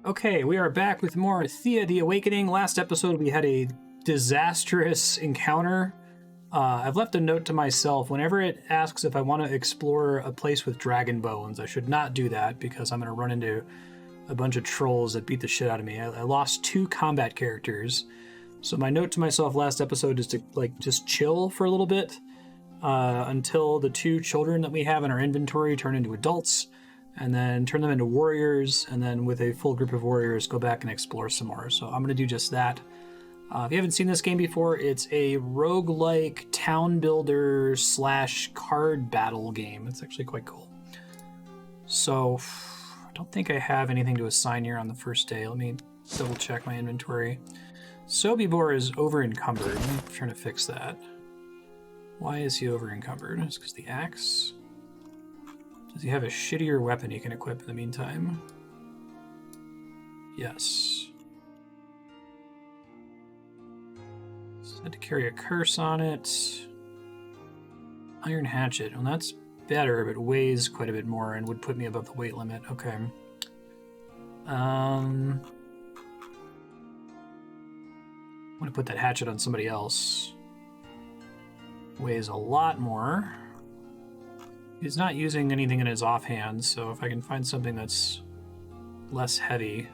Okay, we are back with more Thea the Awakening. Last episode, we had a disastrous encounter. I've left a note to myself. Whenever it asks if I want to explore a place with dragon bones, I should not do that because I'm going to run into a bunch of trolls that beat the shit out of me. I lost 2 combat characters. So my note to myself last episode is to just chill for a little bit until the 2 children that we have in our inventory turn into adults, and then turn them into warriors, and then with a full group of warriors, go back and explore some more. So I'm going to do just that. If you haven't seen this game before, it's a roguelike town builder / card battle game. It's actually quite cool. So I don't think I have anything to assign here on the first day. Let me double check my inventory. Sobibor is over encumbered. I'm trying to fix that. Why is he over encumbered? It's because the axe. Does he have a shittier weapon he can equip in the meantime? Yes. So I had to carry a curse on it. Iron hatchet. Well, that's better, but weighs quite a bit more and would put me above the weight limit. Okay. I want to put that hatchet on somebody else. Weighs a lot more. He's not using anything in his offhand, so if I can find something that's less heavy,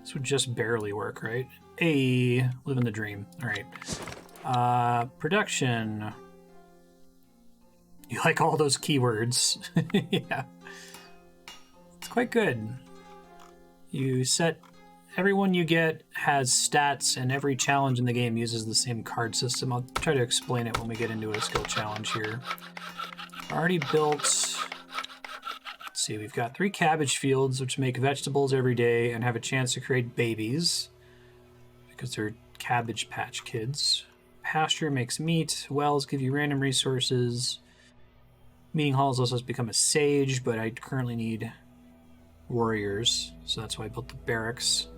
this would just barely work, right? Hey, living the dream. All right. Production. You like all those keywords. Yeah. It's quite good. You set... Everyone you get has stats, and every challenge in the game uses the same card system. I'll try to explain it when we get into a skill challenge here. Already built... Let's see, we've got 3 cabbage fields, which make vegetables every day and have a chance to create babies, because they're Cabbage Patch Kids. Pasture makes meat. Wells give you random resources. Meeting halls also has become a sage, but I currently need warriors, so that's why I built the barracks.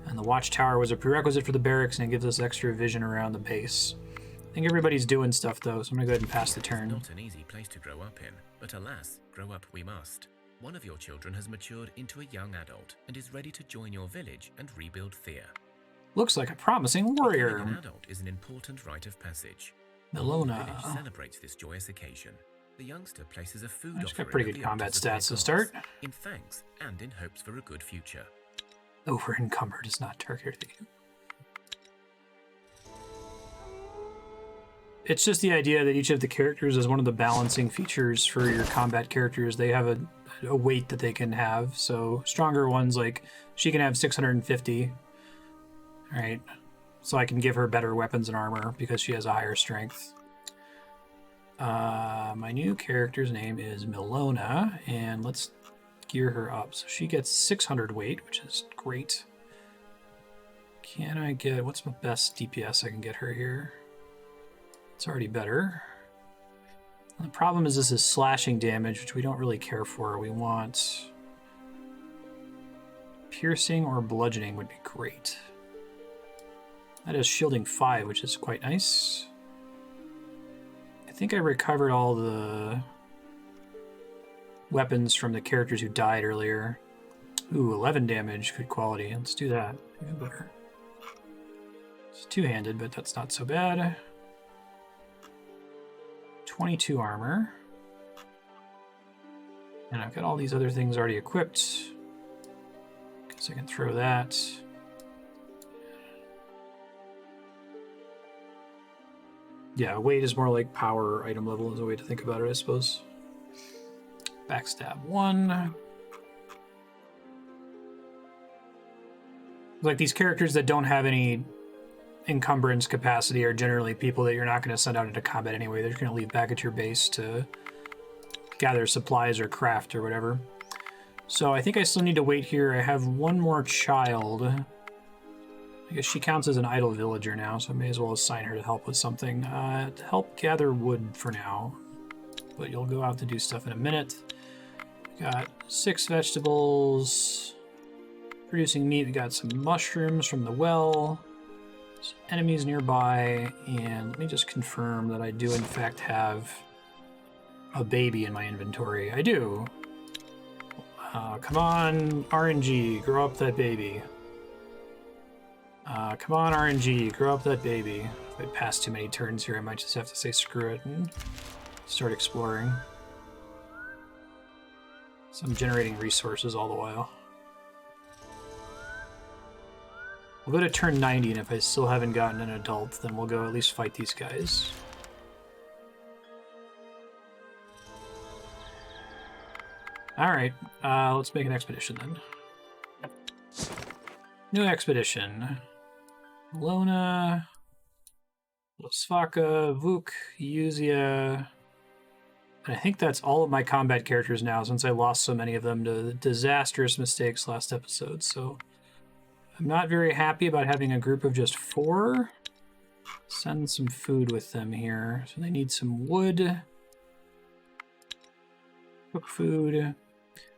And the watchtower was a prerequisite for the barracks, and it gives us extra vision around the base. I think everybody's doing stuff, though, so I'm going to go ahead and pass the turn. It's not an easy place to grow up in, but alas, grow up we must. One of your children has matured into a young adult and is ready to join your village and rebuild Thea. Looks like a promising warrior. Becoming an adult is an important rite of passage. Milona. The village celebrates this joyous occasion. The youngster places a food offering. She's got pretty good combat stats to start. In thanks and in hopes for a good future. Over encumbered is not targeted. It's just the idea that each of the characters is one of the balancing features for your combat characters. They have a weight that they can have. So stronger ones, like she can have 650. Right? So I can give her better weapons and armor because she has a higher strength. My new character's name is Milona, and let's gear her up. So she gets 600 weight, which is great. Can I get... What's my best DPS I can get her here? It's already better. And the problem is this is slashing damage, which we don't really care for. We want... Piercing or bludgeoning would be great. That is shielding 5, which is quite nice. I think I recovered all the weapons from the characters who died earlier. Ooh, 11 damage, good quality. Let's do that. Even better. It's two-handed, but that's not so bad. 22 armor. And I've got all these other things already equipped. Guess I can throw that. Yeah, weight is more like power item level is a way to think about it, I suppose. Backstab 1. Like, these characters that don't have any encumbrance capacity are generally people that you're not going to send out into combat anyway. They're just going to leave back at your base to gather supplies or craft or whatever. So I think I still need to wait here. I have one more child. I guess she counts as an idle villager now, so I may as well assign her to help with something. To help gather wood for now, but you'll go out to do stuff in a minute. Got 6 vegetables. Producing meat, we got some mushrooms from the well. Some enemies nearby, and let me just confirm that I do in fact have a baby in my inventory. I do. Come on, RNG, grow up that baby. Come on, RNG, grow up that baby. If I pass too many turns here, I might just have to say screw it and start exploring. So I'm generating resources all the while. We'll go to turn 90, and if I still haven't gotten an adult, then we'll go at least fight these guys. Alright, let's make an expedition then. New expedition. Lona, Losvaka, Vuk, Yuzia. And I think that's all of my combat characters now, since I lost so many of them to disastrous mistakes last episode, so I'm not very happy about having a group of just 4. Send some food with them here. So they need some wood. Cook food.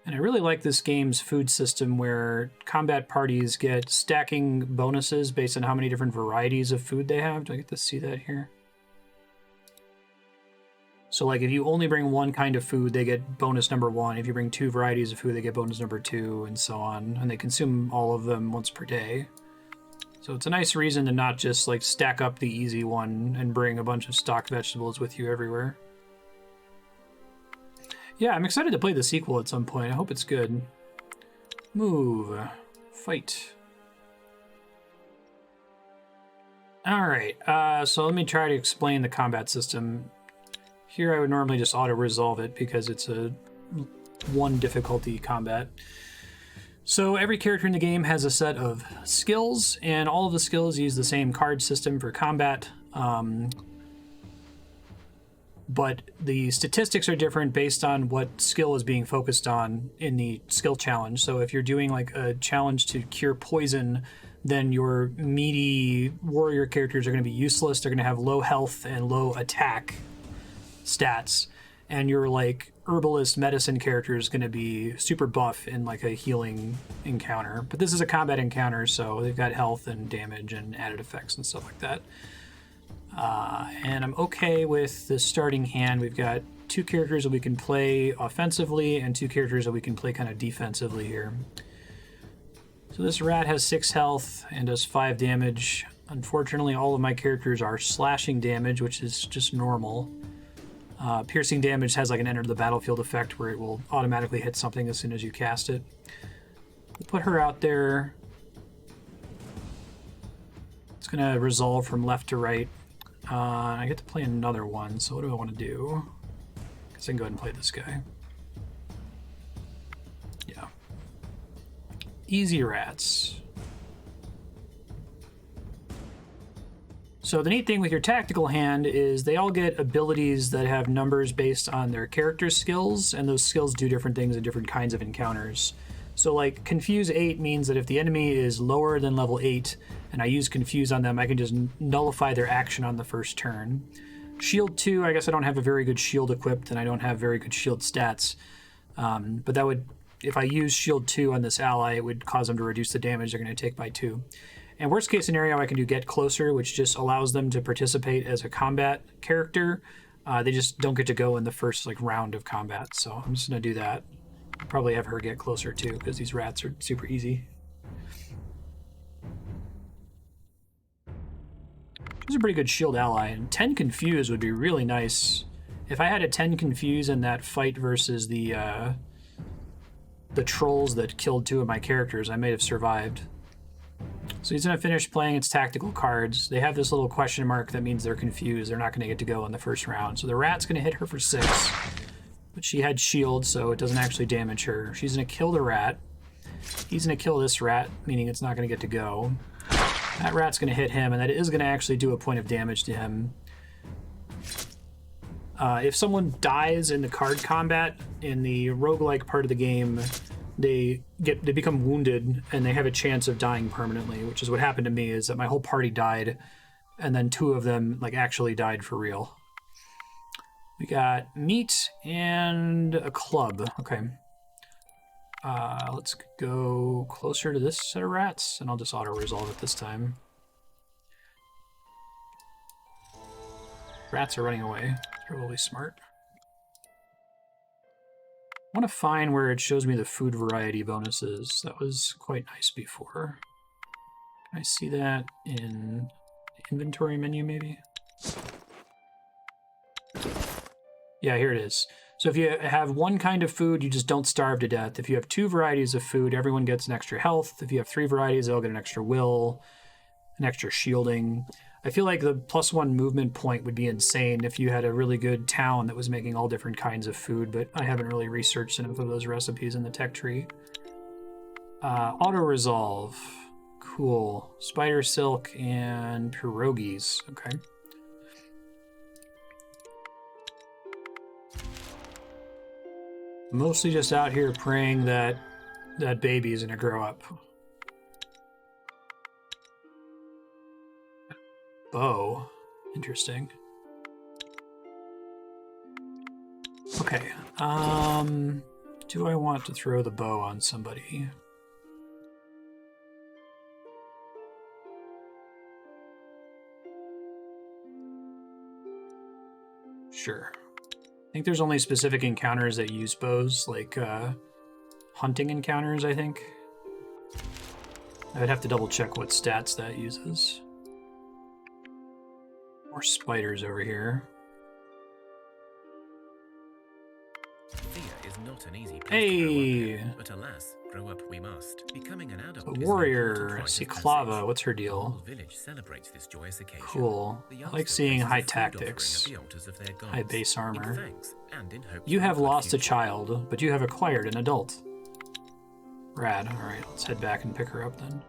And I really like this game's food system where combat parties get stacking bonuses based on how many different varieties of food they have. Do I get to see that here? So like if you only bring one kind of food, they get bonus number 1. If you bring 2 varieties of food, they get bonus number 2, and so on. And they consume all of them once per day. So it's a nice reason to not just like stack up the easy one and bring a bunch of stock vegetables with you everywhere. Yeah, I'm excited to play the sequel at some point. I hope it's good. Move. Fight. Alright, so let me try to explain the combat system. Here I would normally just auto-resolve it because it's a 1 difficulty combat. So every character in the game has a set of skills, and all of the skills use the same card system for combat. But the statistics are different based on what skill is being focused on in the skill challenge. So if you're doing like a challenge to cure poison, then your meaty warrior characters are going to be useless. They're going to have low health and low attack stats. And your like herbalist medicine character is going to be super buff in like a healing encounter. But this is a combat encounter, so they've got health and damage and added effects and stuff like that. And I'm okay with the starting hand. We've got 2 characters that we can play offensively and 2 characters that we can play kind of defensively here. So this rat has 6 health and does 5 damage. Unfortunately, all of my characters are slashing damage, which is just normal. Piercing damage has like an enter the battlefield effect where it will automatically hit something as soon as you cast it. We'll put her out there. It's going to resolve from left to right. I get to play another one, so what do I want to do? I guess I can go ahead and play this guy. Yeah. Easy rats. So the neat thing with your tactical hand is they all get abilities that have numbers based on their character skills, and those skills do different things in different kinds of encounters. So like Confuse 8 means that if the enemy is lower than level 8 and I use Confuse on them, I can just nullify their action on the first turn. Shield 2, I guess I don't have a very good shield equipped and I don't have very good shield stats. But that would, if I use Shield 2 on this ally, it would cause them to reduce the damage they're going to take by 2. And worst case scenario, I can do Get Closer, which just allows them to participate as a combat character. They just don't get to go in the first like round of combat, so I'm just going to do that. Probably have her get closer too, because these rats are super easy. She's a pretty good shield ally, and 10 Confuse would be really nice. If I had a 10 Confuse in that fight versus the trolls that killed 2 of my characters, I may have survived. So he's going to finish playing its tactical cards. They have this little question mark that means they're confused. They're not going to get to go in the first round. So the rat's going to hit her for 6. But she had shield, so it doesn't actually damage her. She's going to kill the rat. He's going to kill this rat, meaning it's not going to get to go. That rat's going to hit him, and that is going to actually do a point of damage to him. If someone dies in the card combat, in the roguelike part of the game, they become wounded, and they have a chance of dying permanently, which is what happened to me, is that my whole party died, and then 2 of them like actually died for real. We got meat and a club. Okay. Let's go closer to this set of rats, and I'll just auto-resolve it this time. Rats are running away. Probably smart. I want to find where it shows me the food variety bonuses. That was quite nice before. Can I see that in the inventory menu, maybe? Yeah, here it is. So if you have one kind of food, you just don't starve to death. If you have 2 varieties of food, everyone gets an extra health. If you have 3 varieties, they'll get an extra will, an extra shielding. I feel like the +1 movement point would be insane if you had a really good town that was making all different kinds of food, but I haven't really researched enough of those recipes in the tech tree. Auto-resolve. Cool. Spider silk and pierogies. Okay. Mostly just out here praying that that baby is gonna grow up. Bow. Interesting. Okay. Do I want to throw the bow on somebody? Sure. I think there's only specific encounters that use bows, like hunting encounters, I think. I would have to double check what stats that uses. More spiders over here. Thea is not an easy place Hey! to grow up in, but alas, grow up we must. Becoming an adult A is an warrior, important rite of Siklava, passage. what's her The deal? whole village celebrates this joyous occasion. Cool. The I like youngster seeing places high a food offering tactics, at the altars of their high gods, base in armor. thanks and in hope You for a have good lost a future. child, but you have acquired an adult. Rad. Alright, let's head back and pick her up then.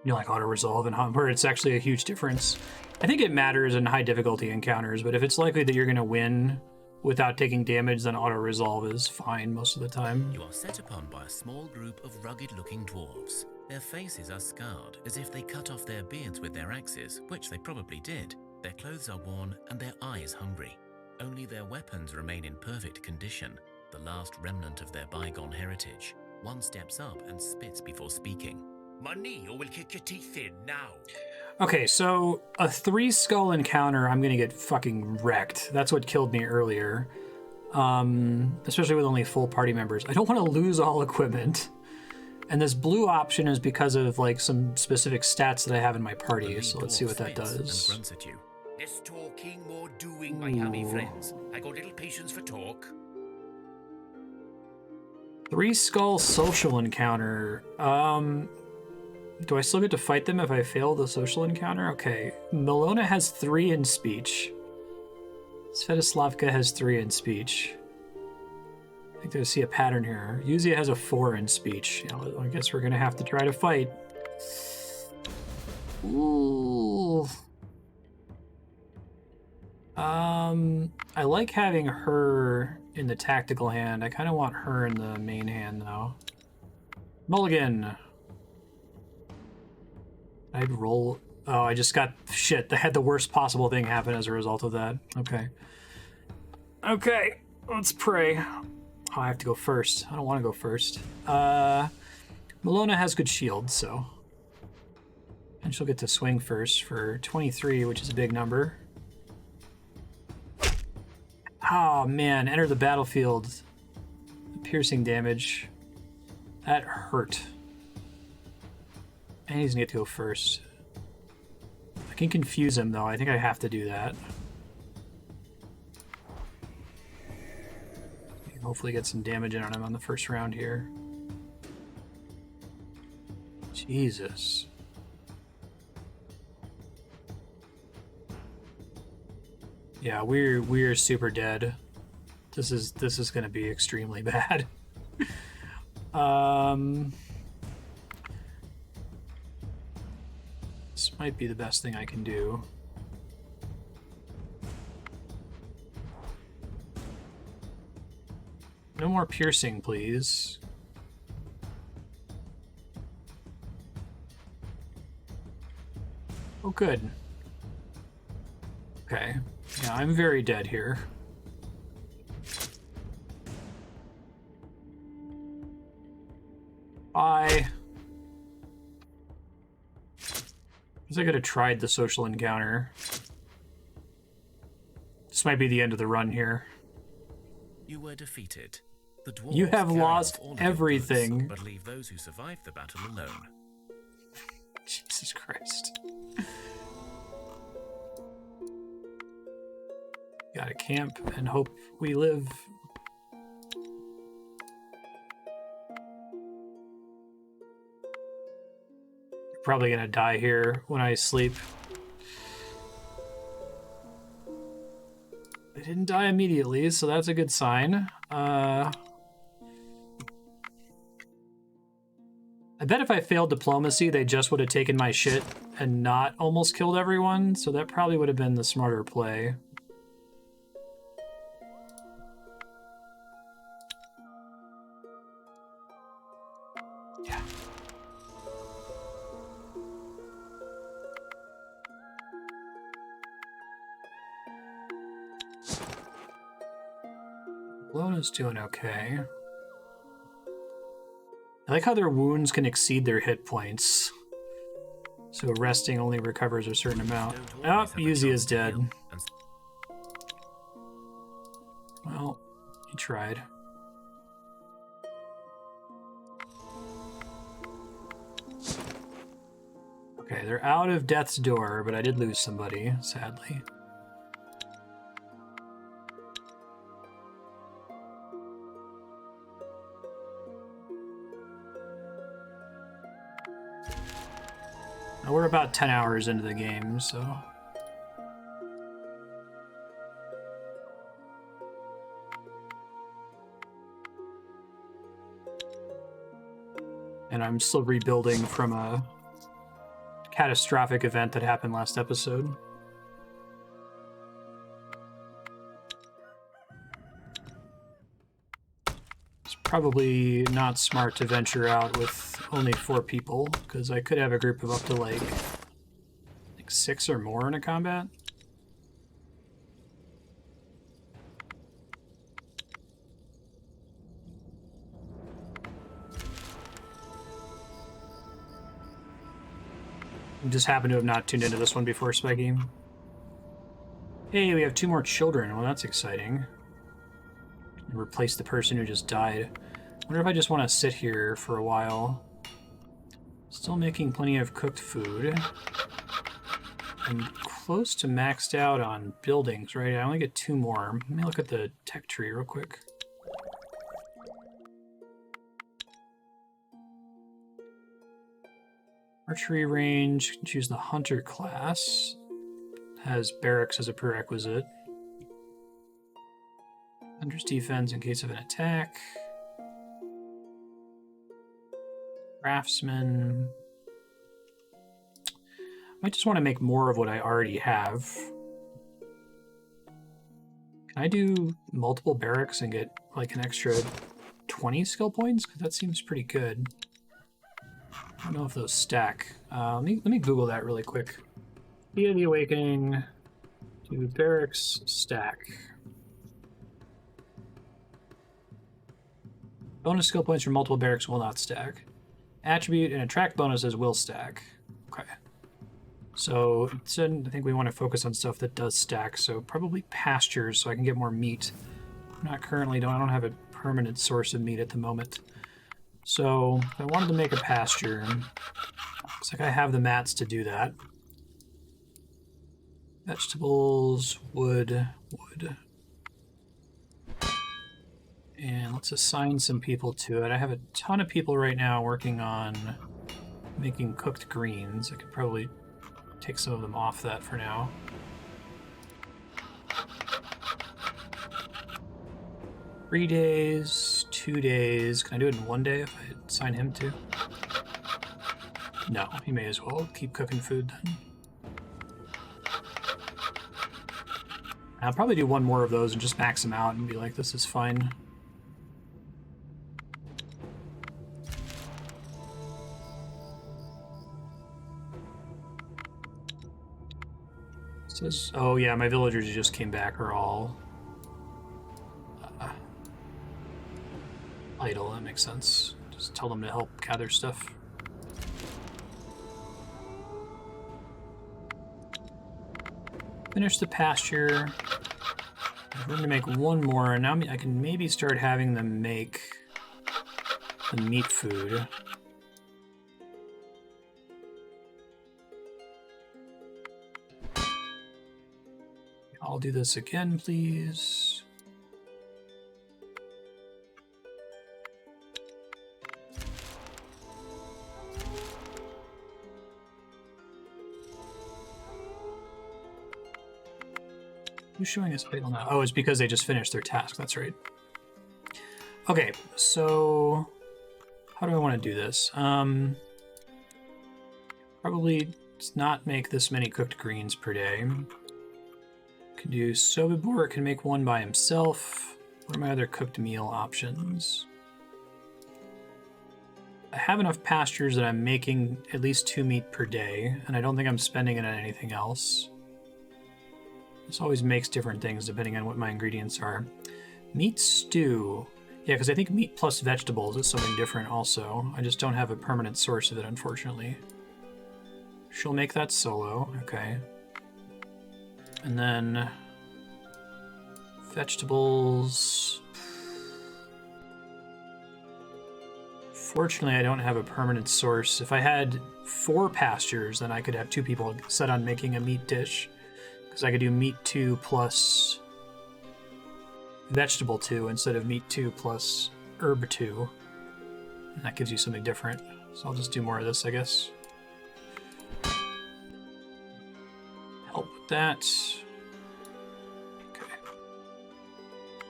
You like auto-resolve and where it's actually a huge difference. I think it matters in high difficulty encounters, but if it's likely that you're going to win without taking damage, then auto-resolve is fine most of the time. You are set upon by a small group of rugged-looking dwarves. Their faces are scarred, as if they cut off their beards with their axes, which they probably did. Their clothes are worn and their eyes hungry. Only their weapons remain in perfect condition, the last remnant of their bygone heritage. One steps up and spits before speaking. Money, or we'll kick your teeth in now. Okay, so a 3-skull encounter, I'm gonna get fucking wrecked. That's what killed me earlier. Especially with only full party members. I don't want to lose all equipment. And this blue option is because of like some specific stats that I have in my party, so let's see what that does. And grunts at you. Less talking, more doing, my yummy friends. I got little patience for talk. 3-skull social encounter. Do I still get to fight them if I fail the social encounter? Okay. Milona has 3 in speech. Svetoslavka has 3 in speech. I think I see a pattern here. Yuzia has a 4 in speech. You know, I guess we're gonna have to try to fight. Ooh. I like having her in the tactical hand. I kind of want her in the main hand, though. Mulligan. I'd roll... Oh, I just got... Shit, I had the worst possible thing happen as a result of that. Okay. Okay, let's pray. Oh, I have to go first. I don't want to go first. Milona has good shield, so... And she'll get to swing first for 23, which is a big number. Oh, man. Enter the battlefield. Piercing damage. That hurt. And he's gonna get to go first. I can confuse him, though. I think I have to do that. Hopefully get some damage in on him on the first round here. Jesus. Yeah, we're super dead. This is gonna be extremely bad. This might be the best thing I can do. No more piercing, please. Oh, good. Okay. Yeah, I'm very dead here. Bye. I could have tried the social encounter. This might be the end of the run here. You were defeated. The dwarves You have carry lost off all of your everything. goods, but leave those who survived the battle alone. Jesus Christ. Gotta camp and hope we live. Probably gonna die here when I sleep. I didn't die immediately, so that's a good sign. I bet if I failed diplomacy, they just would have taken my shit and not almost killed everyone, so that probably would have been the smarter play. Yeah. Lona's doing okay. I like how their wounds can exceed their hit points. So resting only recovers a certain amount. Oh, Yuzi is dead. Well, he tried. Okay, they're out of death's door, but I did lose somebody, sadly. Now we're about 10 hours into the game, so... And I'm still rebuilding from a catastrophic event that happened last episode. It's probably not smart to venture out with only 4 people, because I could have a group of up to like 6 or more in a combat. I just happen to have not tuned into this one before spiking. Hey, we have 2 more children. Well, that's exciting. Replace the person who just died. Wonder if I just want to sit here for a while. Still making plenty of cooked food. I'm close to maxed out on buildings, right? I only get 2 more. Let me look at the tech tree real quick. Archery range, choose the hunter class. Has barracks as a prerequisite. Hunter's defense in case of an attack. Craftsman. I just want to make more of what I already have. Can I do multiple barracks and get like an extra 20 skill points? Because that seems pretty good. I don't know if those stack. Let me Google that really quick. Thea the Awakening. Do barracks stack. Bonus skill points from multiple barracks will not stack. Attribute and attract bonuses will stack. Okay. So I think we want to focus on stuff that does stack. So probably pastures, so I can get more meat. I don't have a permanent source of meat at the moment. So if I wanted to make a pasture, looks like I have the mats to do that. Vegetables, wood. And let's assign some people to it. I have a ton of people right now working on making cooked greens. I could probably take some of them off that for now. Three days, 2 days. Can I do it in 1 day if I assign him to? No, he may as well keep cooking food then. I'll probably do 1 more of those and just max them out and be like, this is fine. It says, oh yeah, my villagers who just came back are all idle. That makes sense. Just tell them to help gather stuff. Finish the pasture. We're gonna make one more, and now I can maybe start having them make the meat food. I'll do this again, please. Who's showing us idle now? Oh, it's because they just finished their task. That's right. Okay, so how do I want to do this? Probably not make this many cooked greens per day. Can do Sobibor, can make one by himself. What are my other cooked meal options? I have enough pastures that I'm making at least 2 meat per day, and I don't think I'm spending it on anything else. This always makes different things depending on what my ingredients are. Meat stew. Yeah, because I think meat plus vegetables is something different also. I just don't have a permanent source of it, unfortunately. She'll make that solo. Okay. And then vegetables. Fortunately, I don't have a permanent source. If I had 4 pastures, then I could have 2 people set on making a meat dish. Because I could do meat 2 plus vegetable 2 instead of meat 2 plus herb 2. And that gives you something different. So I'll just do more of this, I guess. Help with that. Okay.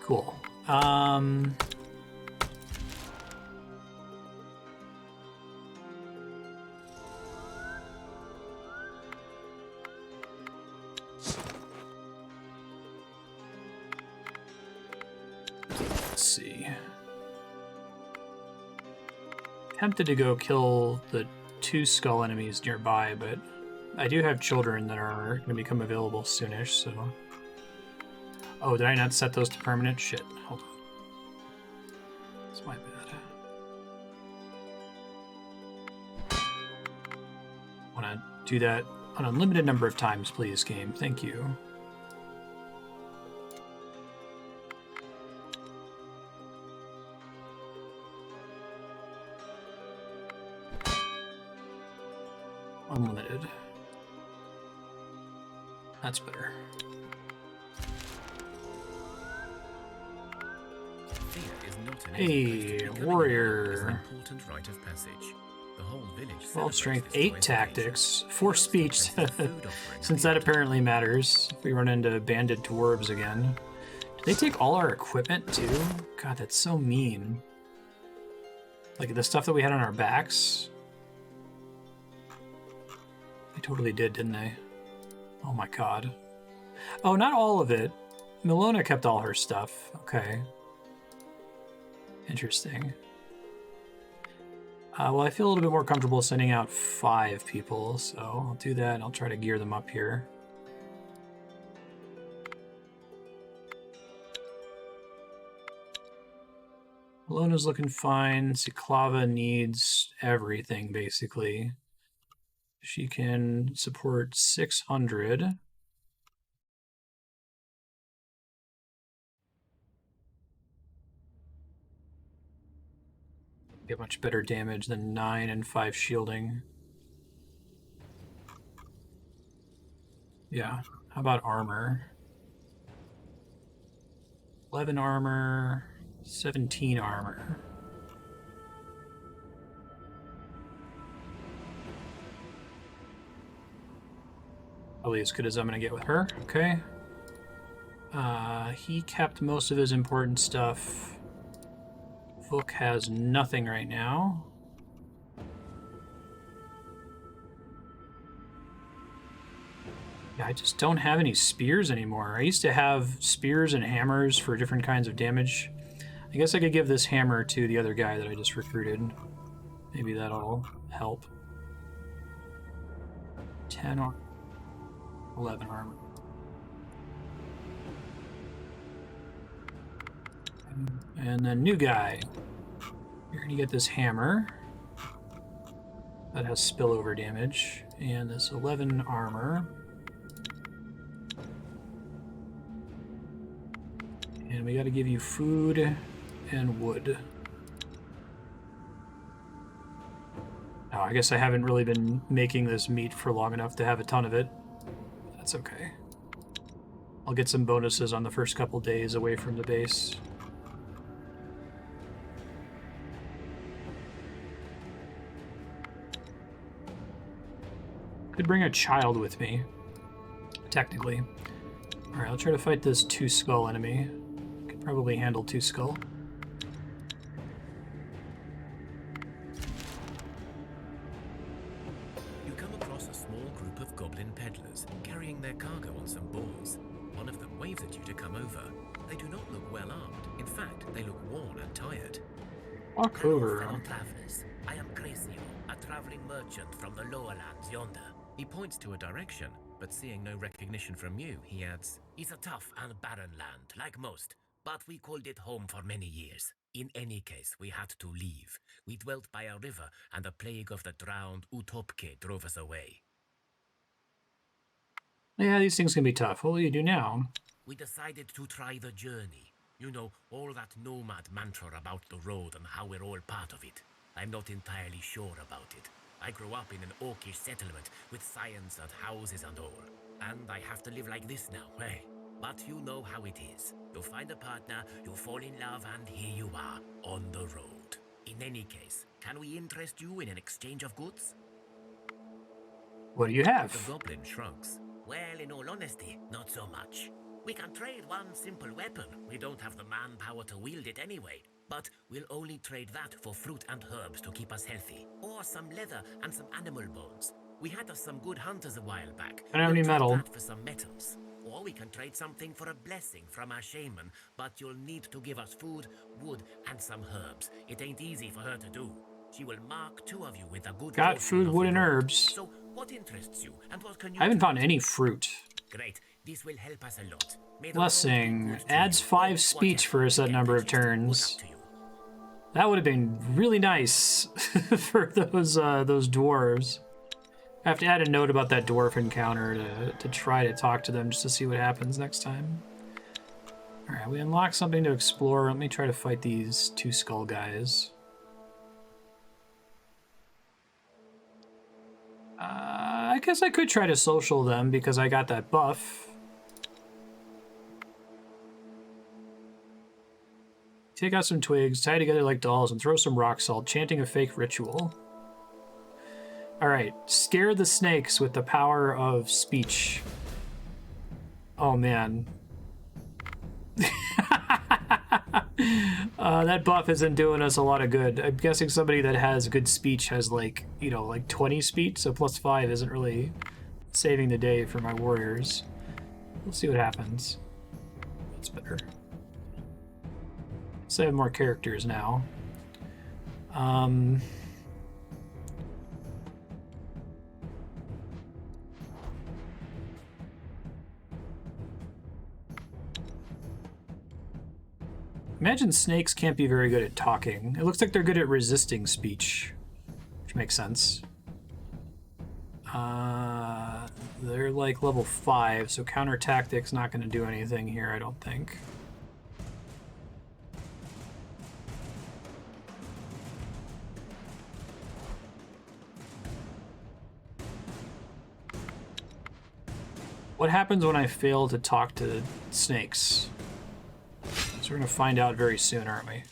Cool. Let's see. Tempted to go kill the 2 skull enemies nearby, but I do have children that are going to become available soonish, so... Oh, did I not set those to permanent? Shit, hold on. That's my bad. I want to do that an unlimited number of times, please, game. Thank you. Unlimited. That's better. Thea is not an Hey, warrior. Important rite of passage. The whole village 12 strength, celebrates 8 this tactics, ways. 4 speech, since that apparently matters. If we run into bandit dwarves again. Do they take all our equipment too? God, that's so mean. Like the stuff that we had on our backs. They totally did, didn't they? Oh my god. Oh, not all of it. Milona kept all her stuff. Okay. Interesting. Well, I feel a little bit more comfortable sending out 5 people, so I'll do that and I'll try to gear them up here. Milona's looking fine. Siklava needs everything, basically. She can support 600. Get much better damage than 9 and 5 shielding. Yeah, how about armor? 11 armor, 17 armor. Probably as good as I'm gonna get with her. Okay. He kept most of his important stuff. Vuk has nothing right now. Yeah, I just don't have any spears anymore. I used to have spears and hammers for different kinds of damage. I guess I could give this hammer to the other guy that I just recruited. Maybe that'll help. 10 or 11 armor. And then new guy. You're gonna get this hammer. That has spillover damage. And this 11 armor. And we got to give you food and wood. Oh, I guess I haven't really been making this meat for long enough to have a ton of it. That's okay. I'll get some bonuses on the first couple days away from the base. Could bring a child with me, technically. Alright, I'll try to fight this 2-skull enemy. Could probably handle 2-skull. You come across a small group of goblin peddlers carrying their cargo on some boars. One of them waves at you to come over. They do not look well armed. In fact, they look worn and tired. Walk over. Fellow travelers. I am Cresio, a traveling merchant from the lower lands yonder. He points to a direction, but seeing no recognition from you, he adds, It's a tough and barren land, like most, but we called it home for many years. In any case, we had to leave. We dwelt by a river, and the plague of the drowned Utopke drove us away. Yeah, these things can be tough. What will you do now? We decided to try the journey. You know, all that nomad mantra about the road and how we're all part of it. I'm not entirely sure about it. I grew up in an orcish settlement with science and houses and all. And I have to live like this now, eh? But you know how it is. You find a partner, you fall in love, and here you are, on the road. In any case, can we interest you in an exchange of goods? What do you have? the goblin shrugs. Well, in all honesty, not so much. We can trade one simple weapon. We don't have the manpower to wield it anyway. But we'll only trade that for fruit and herbs to keep us healthy. Or some leather and some animal bones. We had us some good hunters a while back. I don't have any We'll trade metal. that for some metals. Or we can trade something for a blessing from our shaman. But you'll need to give us food, wood, and some herbs. It ain't easy for her to do. She will mark 2 of you with a good Got portion food, of wood, the and road. herbs. So, what interests you, and what can you I haven't do? found any fruit. Great. This will help us a lot. May the Blessing. road be good to Adds you. 5 speech for a set number of turns. That would have been really nice for those dwarves. I have to add a note about that dwarf encounter to try to talk to them just to see what happens next time. Alright, we unlocked something to explore. Let me try to fight these 2-skull guys. I guess I could try to social them because I got that buff. Take out some twigs, tie together like dolls, and throw some rock salt, chanting a fake ritual. Alright, scare the snakes with the power of speech. Oh man. That buff isn't doing us a lot of good. I'm guessing somebody that has good speech has like 20 speech, so +5 isn't really saving the day for my warriors. We'll see what happens. That's better. So I have more characters now. Imagine snakes can't be very good at talking. It looks like they're good at resisting speech, which makes sense. They're like level 5, so counter tactic's not going to do anything here, I don't think. What happens when I fail to talk to snakes? So we're going to find out very soon, aren't we?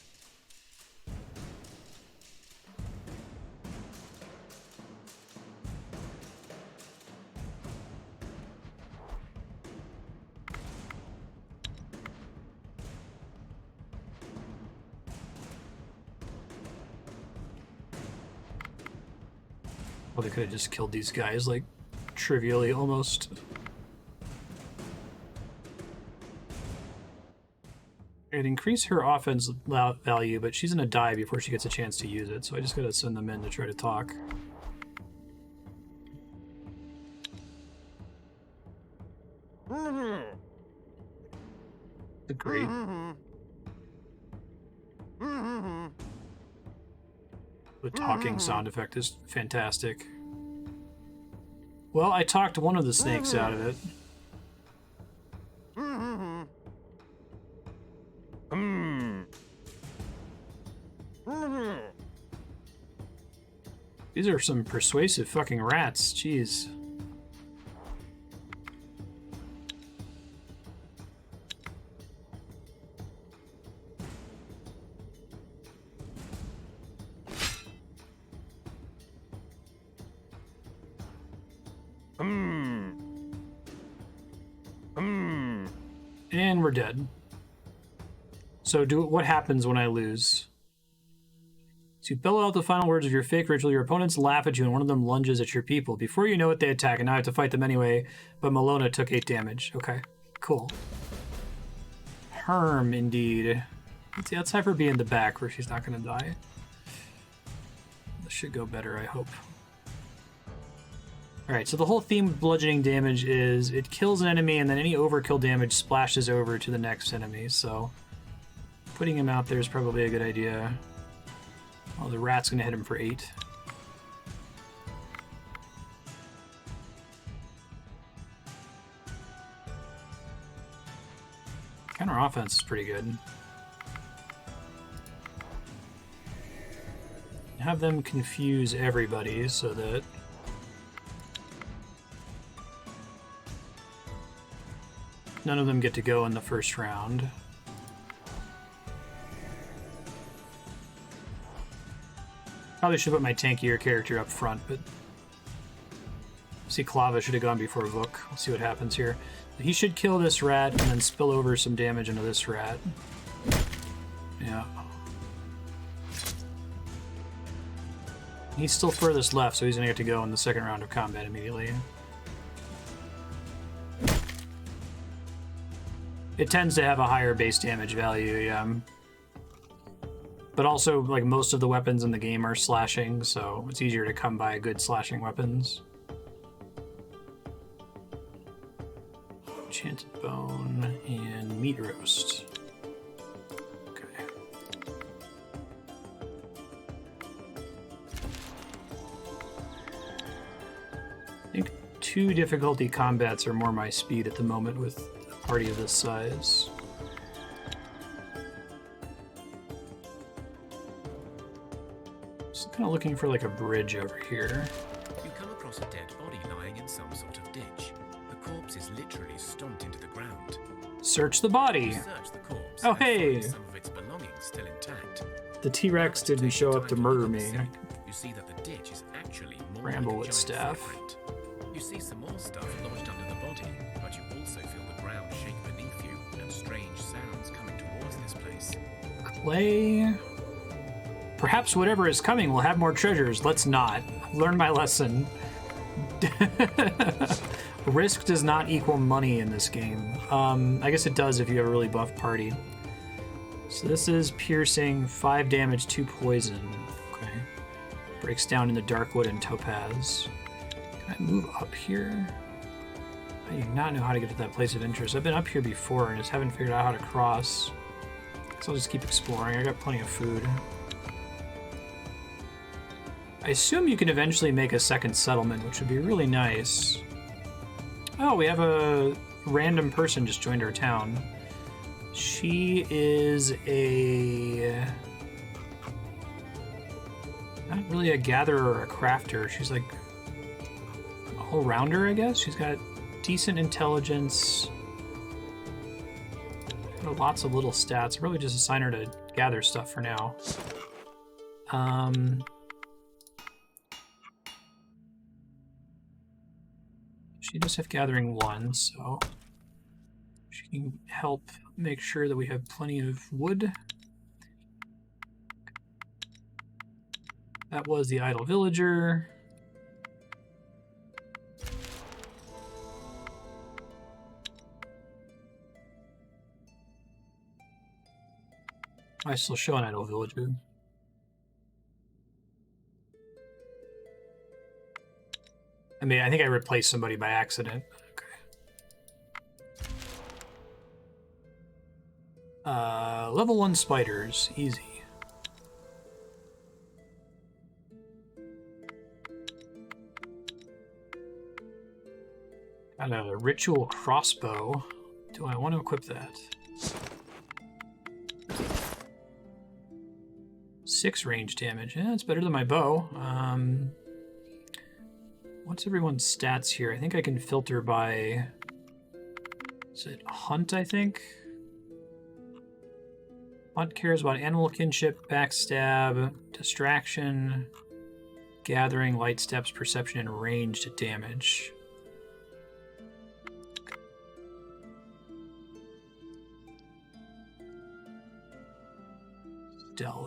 Well, they could have just killed these guys, like, trivially, almost. It'd increase her offense value, but she's gonna die before she gets a chance to use it, so I just gotta send them in to try to talk. Great. The talking sound effect is fantastic. Well, I talked one of the snakes out of it. These are some persuasive fucking rats. Jeez. And we're dead. So what happens when I lose? So you bellow out the final words of your fake ritual. Your opponents laugh at you, and one of them lunges at your people. Before you know it, they attack, and now I have to fight them anyway. But Malona took 8 damage. Okay, cool. Herm, indeed. Let's have her be in the back where she's not going to die. This should go better, I hope. Alright, so the whole theme of bludgeoning damage is it kills an enemy, and then any overkill damage splashes over to the next enemy, so putting him out there is probably a good idea. Oh, the rat's going to hit him for 8. Counter offense is pretty good. Have them confuse everybody so that none of them get to go in the first round. Probably should put my tankier character up front, but see, Clava should have gone before Vuk. We'll see what happens here. He should kill this rat and then spill over some damage into this rat. Yeah. He's still furthest left, so he's gonna get to go in the second round of combat immediately. It tends to have a higher base damage value, yeah. But also, like, most of the weapons in the game are slashing, so it's easier to come by good slashing weapons. Enchanted Bone and Meat Roast. Okay. I think 2 difficulty combats are more my speed at the moment with a party of this size. Kind of looking for like a bridge over here. You come across a dead body lying in some sort of ditch. The corpse is literally stomped into the ground. Search the body. You search the corpse. Oh, hey. Some of its belongings still intact. The T-Rex didn't show up to murder me. You see that the ditch is actually more Ramble like a with giant staff. footprint. You see some more stuff lodged under the body, but you also feel the ground shake beneath you and strange sounds coming towards this place. Clay. Perhaps whatever is coming will have more treasures. Let's not. Learn my lesson. Risk does not equal money in this game. I guess it does if you have a really buff party. So this is piercing, 5 damage, 2 poison. Okay. Breaks down into Darkwood and Topaz. Can I move up here? I do not know how to get to that place of interest. I've been up here before and just haven't figured out how to cross. So I'll just keep exploring. I got plenty of food. I assume you can eventually make a second settlement, which would be really nice. Oh, we have a random person just joined our town. She is not really a gatherer or a crafter. She's like a whole rounder, I guess. She's got decent intelligence. Lots of little stats. I'll probably just assign her to gather stuff for now. She does have gathering 1, so she can help make sure that we have plenty of wood. That was the idle villager. I still show an idle villager. I mean, I think I replaced somebody by accident. Okay. Level 1 spiders, easy. Got a ritual crossbow. Do I want to equip that? 6 range damage. Yeah, it's better than my bow. What's everyone's stats here? I think I can filter by... Is it Hunt, I think? Hunt cares about animal kinship, backstab, distraction, gathering, light steps, perception, and ranged damage.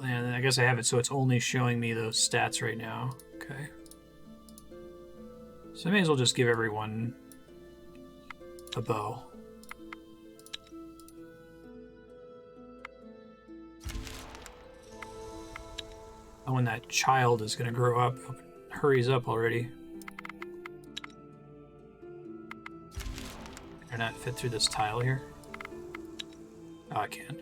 And I guess I have it so it's only showing me those stats right now. Okay. So I may as well just give everyone a bow. Oh, when that child is going to grow up. Hurries up already. Can I not fit through this tile here? Oh, I can.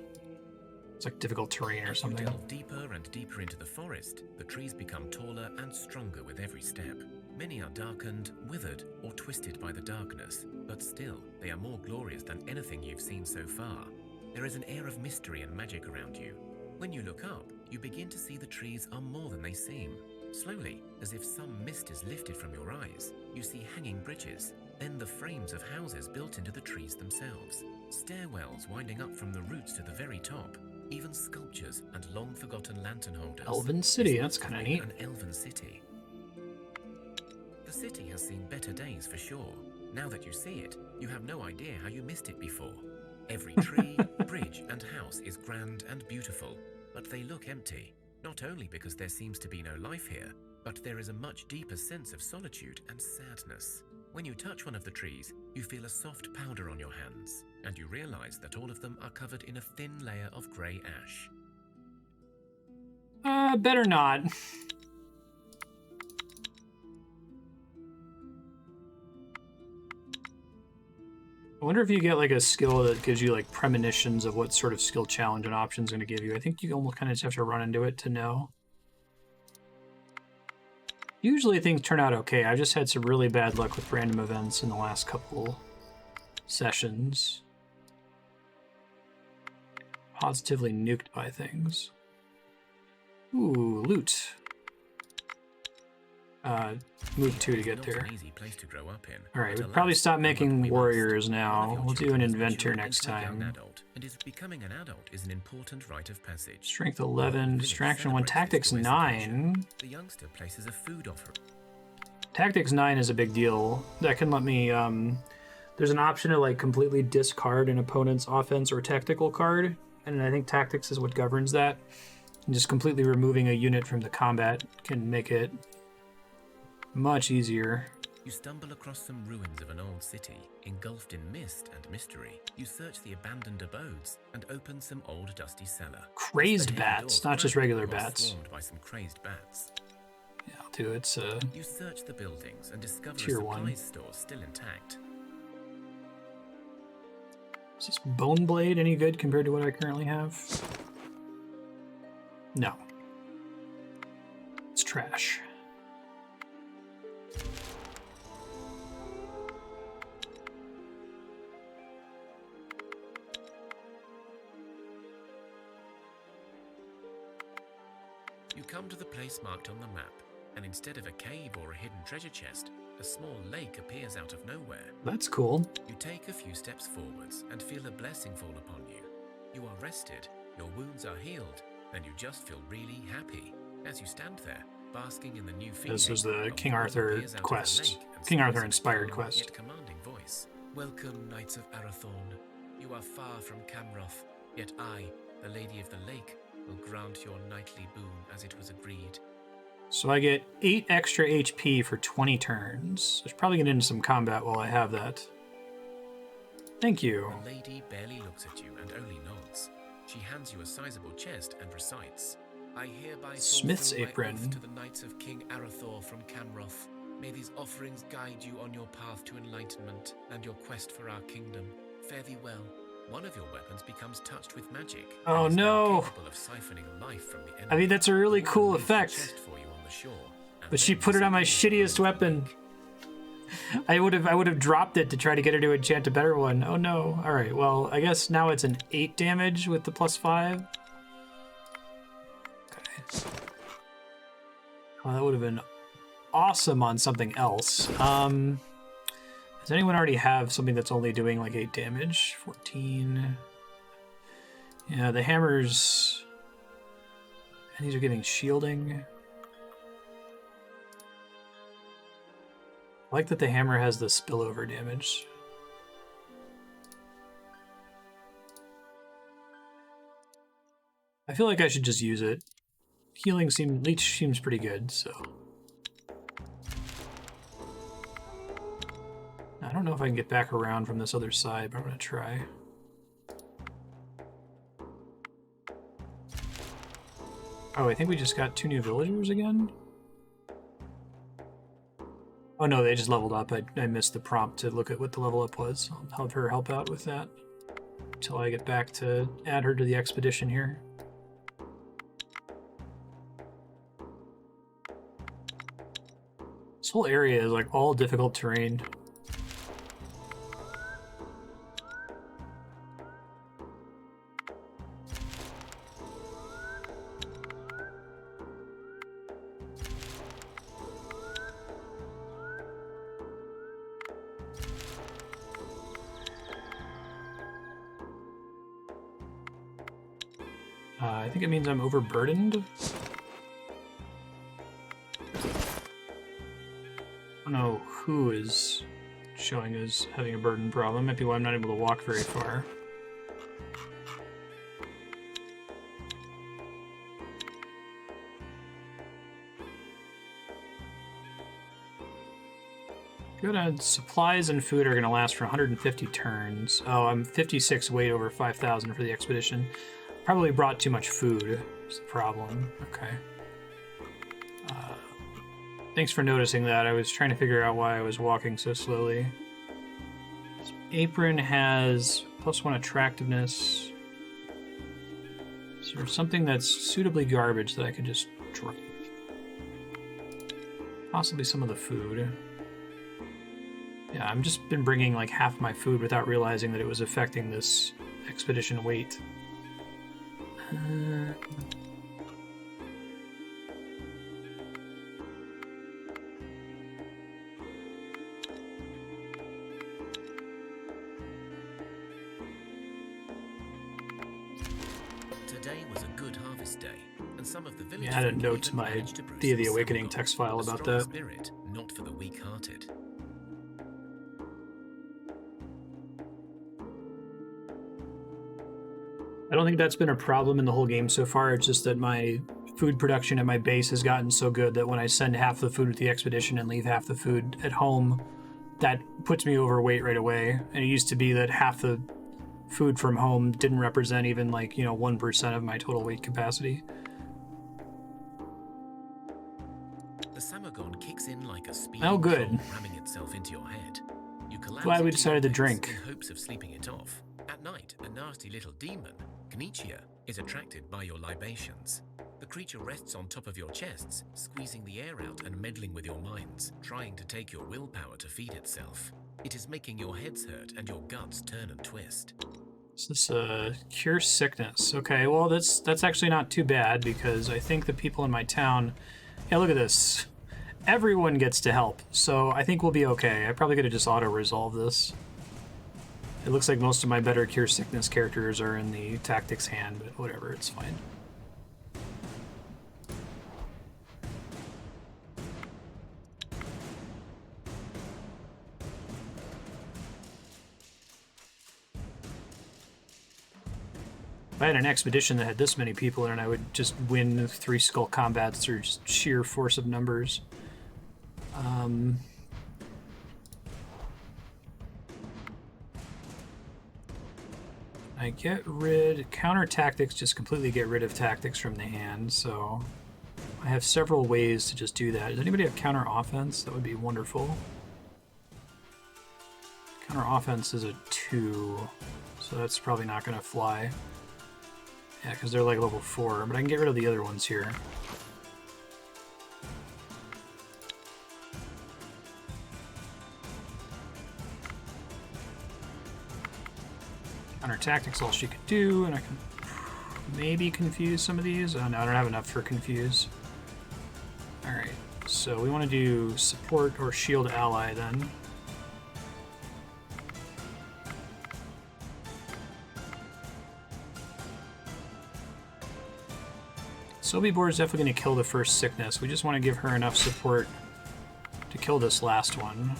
It's like difficult terrain or something. As you delve deeper and deeper into the forest, the trees become taller and stronger with every step. Many are darkened, withered, or twisted by the darkness, but still, they are more glorious than anything you've seen so far. There is an air of mystery and magic around you. When you look up, you begin to see the trees are more than they seem. Slowly, as if some mist is lifted from your eyes, you see hanging bridges, then the frames of houses built into the trees themselves, stairwells winding up from the roots to the very top, even sculptures and long-forgotten lantern holders. Elven City, that's kind of neat. An elven city. The city has seen better days for sure. Now that you see it, you have no idea how you missed it before. Every tree, bridge, and house is grand and beautiful, but they look empty, not only because there seems to be no life here, but there is a much deeper sense of solitude and sadness. When you touch one of the trees, you feel a soft powder on your hands, and you realize that all of them are covered in a thin layer of grey ash. Better not. I wonder if you get like a skill that gives you like premonitions of what sort of skill challenge an option is going to give you. I think you almost kind of just have to run into it to know. Usually things turn out okay. I just had some really bad luck with random events in the last couple sessions. Positively nuked by things. Ooh, loot. Move 2 to get there. An easy place to grow up in. Alright, we'll probably stop making warriors now. We'll do an inventor next time. And is becoming an adult is an important rite of passage. Strength 11, distraction 1, tactics 9. The youngster places a food offering. Tactics 9 is a big deal. That can let me, there's an option to like completely discard an opponent's offense or tactical card, and I think tactics is what governs that. And just completely removing a unit from the combat can make it much easier. You stumble across some ruins of an old city, engulfed in mist and mystery. You search the abandoned abodes and open some old dusty cellar. Crazed bats, not just regular bats. Swarmed by some crazed bats. Yeah, I'll do it. You search the buildings and discover Tier a supplies 1 store still intact. Is this Bone Blade any good compared to what I currently have? No. It's trash. You come to the place marked on the map, and instead of a cave or a hidden treasure chest, a small lake appears out of nowhere. That's cool. You take a few steps forwards and feel a blessing fall upon you. You are rested, your wounds are healed, and you just feel really happy as you stand there, basking in the new feeling. This was the King Arthur quest. King Arthur inspired quest. Yet commanding voice. Welcome, Knights of Arathorn. You are far from Camroth, yet I, the Lady of the Lake, will grant your knightly boon as it was agreed. So I get 8 extra HP for 20 turns. I should probably get into some combat while I have that. Thank you. The lady barely looks at you and only nods. She hands you a sizable chest and recites, I hereby Smith's fulfill my apron. oath to the Knights of King Arathor from Camroth. May these offerings guide you on your path to enlightenment and your quest for our kingdom. Fare thee well. One of your weapons becomes touched with magic. Oh and is now no! capable of siphoning life from the enemy. I mean, that's a really cool Leaves the effect. chest for you on the shore, and But she then put it on my disappears. shittiest weapon. I would have dropped it to try to get her to enchant a better one. Oh no. Alright, well, I guess now it's an 8 damage with the +5. Okay. Well, that would have been awesome on something else. Does anyone already have something that's only doing like 8 damage? 14. Yeah, the hammers. And these are getting shielding. I like that the hammer has the spillover damage. I feel like I should just use it. Leech seems pretty good, so. I don't know if I can get back around from this other side, but I'm gonna try. Oh, I think we just got 2 new villagers again? Oh no, they just leveled up. I missed the prompt to look at what the level up was. I'll have her help out with that until I get back to add her to the expedition here. This whole area is like all difficult terrain. I think it means I'm overburdened. I don't know who is showing as having a burden problem. Might be why I'm not able to walk very far. Good. Supplies and food are going to last for 150 turns. Oh, I'm 56 weight over 5,000 for the expedition. Probably brought too much food. That's the problem. Okay. Thanks for noticing that. I was trying to figure out why I was walking so slowly. This apron has +1 attractiveness. So there's something that's suitably garbage that I could just drop. Possibly some of the food. Yeah, I've just been bringing like half my food without realizing that it was affecting this expedition weight. Today was a good harvest day, and some of the village I added a note to my Thea the Awakening text file about that. Spirit, not for the weak-hearted. I don't think that's been a problem in the whole game so far. It's just that my food production at my base has gotten so good that when I send half the food with the expedition and leave half the food at home, that puts me overweight right away. And it used to be that half the food from home didn't represent even 1% of my total weight capacity. The Samagon kicks in like a speed Oh, good. ramming itself into your head. You collapse Glad we into decided to your drink. beds in hopes of sleeping it off. At night, a nasty little demon, Knichia, is attracted by your libations. The creature rests on top of your chests, squeezing the air out and meddling with your minds, trying to take your willpower to feed itself. It is making your heads hurt and your guts turn and twist. Is this cure sickness? Okay, well that's actually not too bad because I think the people in my town. Yeah, look at this. Everyone gets to help, so I think we'll be okay. I probably could have just auto-resolved this. It looks like most of my better cure sickness characters are in the tactics hand, but whatever, it's fine. If I had an expedition that had this many people in it, I would just win 3 skull combats through just sheer force of numbers. I get rid... Counter tactics just completely get rid of tactics from the hand, so... I have several ways to just do that. Does anybody have counter offense? That would be wonderful. Counter offense is a 2, so that's probably not going to fly. Yeah, because they're like level 4, but I can get rid of the other ones here. Counter tactics, all she could do, and I can maybe confuse some of these. Oh no, I don't have enough for confuse. Alright, so we want to do support or shield ally then. Sobibor is definitely going to kill the first sickness. We just want to give her enough support to kill this last one.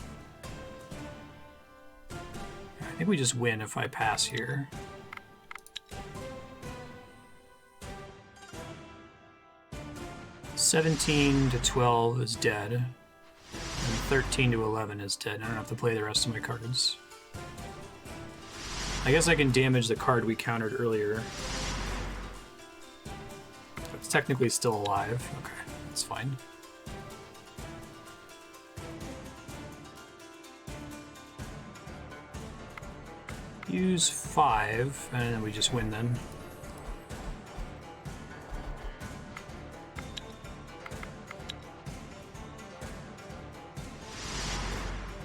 I think we just win if I pass here. $17 to $12 is dead, and $13 to $11 is dead. I don't have to play the rest of my cards. I guess I can damage the card we countered earlier. It's technically still alive. Okay, that's fine. Use 5, and then we just win then.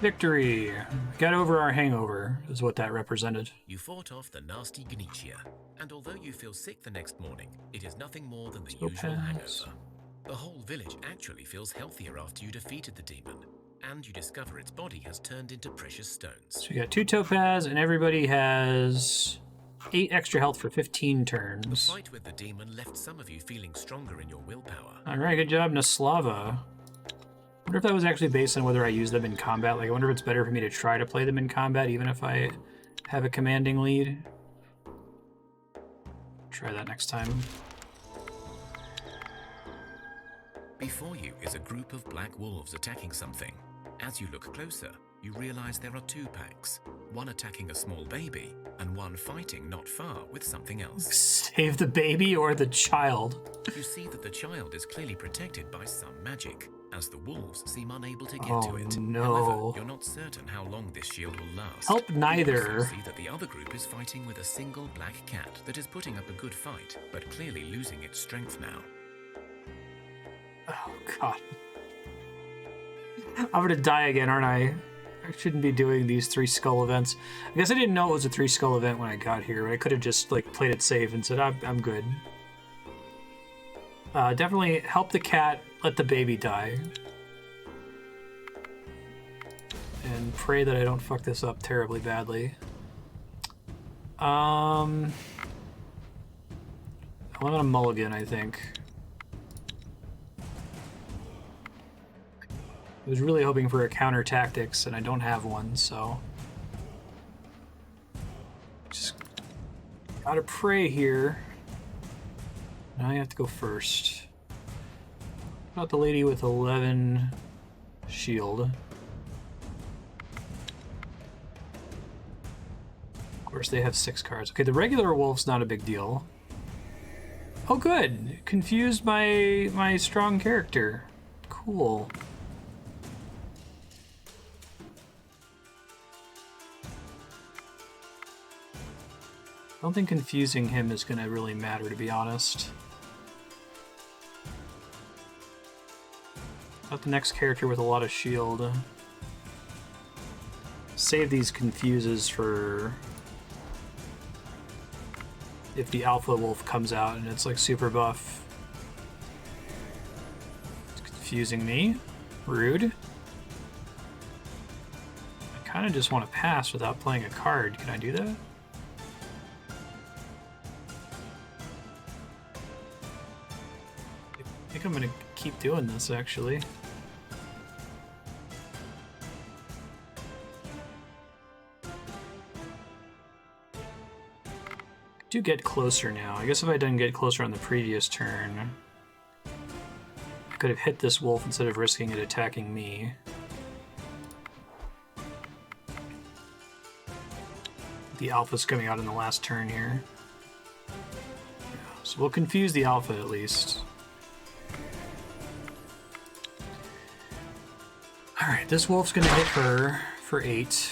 Victory! Got over our hangover, is what that represented. You fought off the nasty Gnichia, and although you feel sick the next morning, it is nothing more than the usual hangover. The whole village actually feels healthier after you defeated the demon, and you discover its body has turned into precious stones. So we got 2 topaz, and everybody has 8 extra health for 15 turns. The fight with the demon left some of you feeling stronger in your willpower. Alright, good job, Naslava. I wonder if that was actually based on whether I use them in combat. Like, I wonder if it's better for me to try to play them in combat, even if I have a commanding lead. Try that next time. Before you is a group of black wolves attacking something. As you look closer, you realize there are 2 packs, one attacking a small baby, and one fighting not far with something else. Save the baby or the child? You see that the child is clearly protected by some magic, as the wolves seem unable to get to it. No. However, you're not certain how long this shield will last. Help neither. You also see that the other group is fighting with a single black cat that is putting up a good fight, but clearly losing its strength now. Oh, God. I'm gonna die again, aren't I? I shouldn't be doing these 3 skull events. I guess I didn't know it was a 3 skull event when I got here. I could have just like played it safe and said, I'm good. Definitely help the cat, let the baby die. And pray that I don't fuck this up terribly badly. I'm gonna mulligan, I think. I was really hoping for a counter tactics, and I don't have one, so just gotta pray here. Now I have to go first. How about the lady with 11 shield? Of course, they have 6 cards. Okay, the regular wolf's not a big deal. Oh, good! Confused my strong character. Cool. I don't think confusing him is going to really matter, to be honest. About the next character with a lot of shield. Save these confuses for if the alpha wolf comes out and it's like super buff. It's confusing me. Rude. I kind of just want to pass without playing a card. Can I do that? I think I'm gonna keep doing this, actually. I do get closer now. I guess if I didn't get closer on the previous turn, I could have hit this wolf instead of risking it attacking me. The alpha's coming out in the last turn here. So we'll confuse the alpha at least. Alright, this wolf's gonna hit her for 8.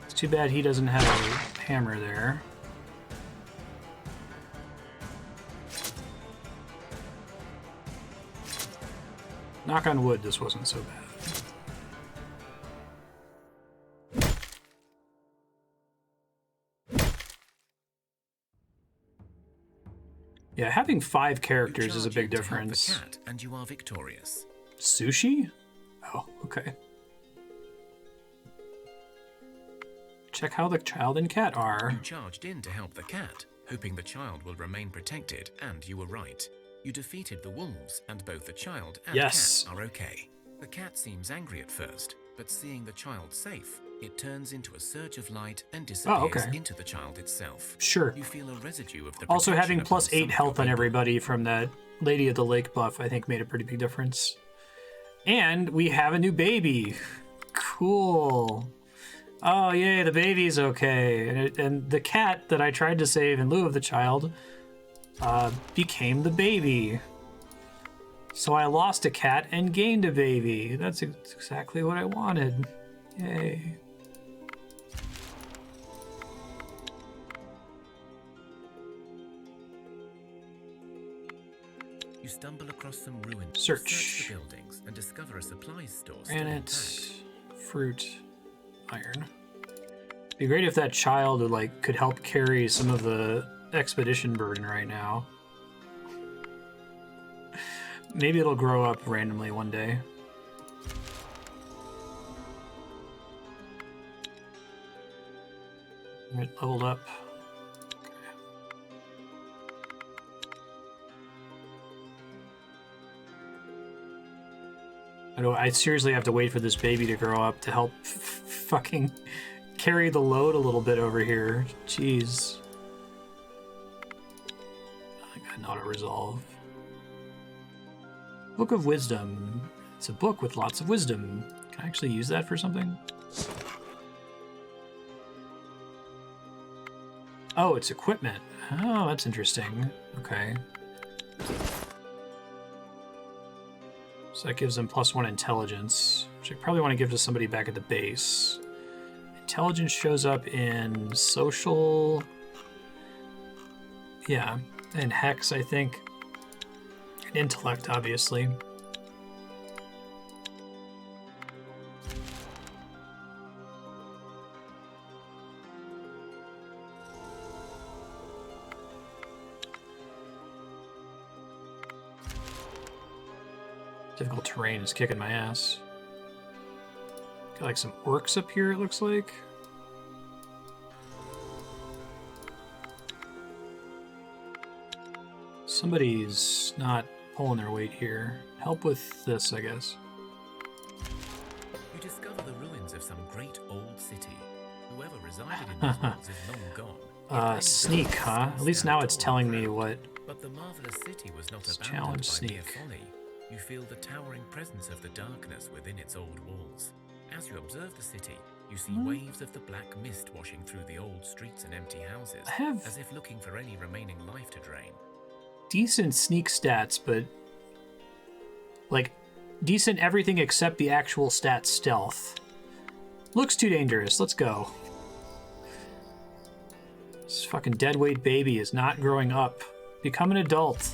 It's too bad he doesn't have a hammer there. Knock on wood, this wasn't so bad. Yeah, having having 5 You characters is a charge big in to help the difference. cat, and you are victorious. Sushi? Oh, okay. Check how the child and cat are. You charged in to help the cat, hoping the child will remain protected, and you were right. You defeated the wolves, and both the child and Yes. cat are okay. The cat seems angry at first, but seeing the child safe, it turns into a surge of light and disappears okay. into the child itself. Sure. You feel a residue of the Also, protection having upon plus 8 some of health your on people. everybody from that Lady of the Lake buff, I think, made a pretty big difference. And we have a new baby. Cool. Oh, yay, the baby's okay. And the cat that I tried to save in lieu of the child became the baby. So I lost a cat and gained a baby. That's exactly what I wanted. Yay. You stumble across some ruins. Search. The buildings and discover a supplies store still Granite, intact. fruit, iron. Be great if that child could help carry some of the expedition burden right now. Maybe it'll grow up randomly one day. It leveled up. I seriously have to wait for this baby to grow up to help fucking carry the load a little bit over here. Jeez. I got an auto-resolve. Book of Wisdom. It's a book with lots of wisdom. Can I actually use that for something? Oh, it's equipment. Oh, that's interesting. Okay. So that gives them +1 intelligence, which I probably want to give to somebody back at the base. Intelligence shows up in social... Yeah, and Hex, I think. And intellect, obviously. Difficult terrain is kicking my ass. Got some orcs up here, it looks like. Somebody's not pulling their weight here. Help with this, I guess. You discover the ruins of some great old city. Whoever resided in these walls is long gone. Sneak, huh? At least now it's telling me what... But the marvelous city was not Let's abandoned challenge by mere Sneak. folly. You feel the towering presence of the darkness within its old walls. As you observe the city, you see waves of the black mist washing through the old streets and empty houses, I have- as if looking for any remaining life to drain. Decent sneak stats, but... decent everything except the actual stat stealth. Looks too dangerous. Let's go. This fucking deadweight baby is not growing up. Become an adult.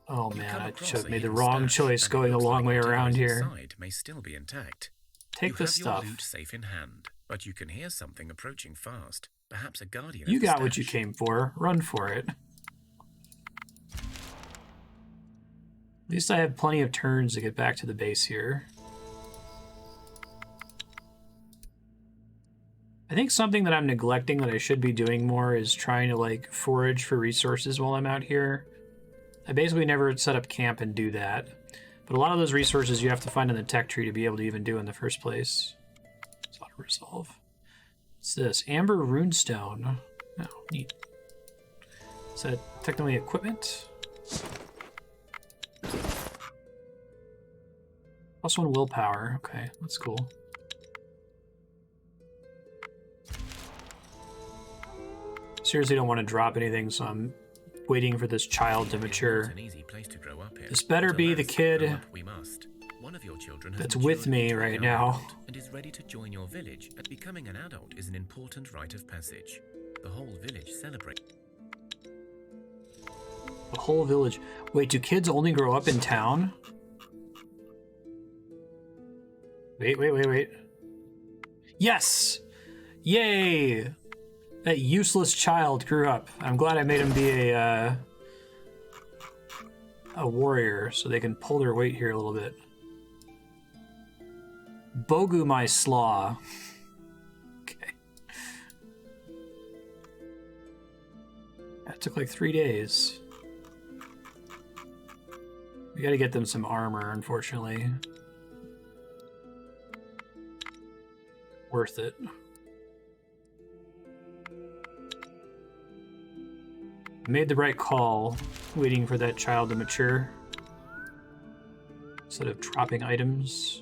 Oh You man, come I across just a made the hidden wrong stash, choice and it going the looks long like way whatever around is here. inside may still be intact. Take you this have your stuff. loot safe in hand, but you can hear something approaching fast. Perhaps a guardian. You of the got what you stash. came for. Run for it. At least I have plenty of turns to get back to the base here. I think something that I'm neglecting that I should be doing more is trying to forage for resources while I'm out here. I basically never set up camp and do that. But a lot of those resources you have to find in the tech tree to be able to even do in the first place. It's auto resolve. What's this? Amber runestone. Oh, neat. Is that technically equipment? +1 willpower. Okay, that's cool. Seriously don't want to drop anything, so I'm waiting for this child to mature. An easy place to grow up in. This better But be alas, the kid grow up we must. One of your children has that's matured with me into a right young now. adult and is ready to join your village. And becoming an adult is an important rite of passage. The whole village celebrates. The whole village. Wait, do kids only grow up in town? Wait. Yes! Yay! That useless child grew up. I'm glad I made him be a warrior so they can pull their weight here a little bit. Bogu my slaw. Okay. That took like 3 days. We gotta get them some armor, unfortunately. Worth it. Made the right call, waiting for that child to mature. Instead of dropping items.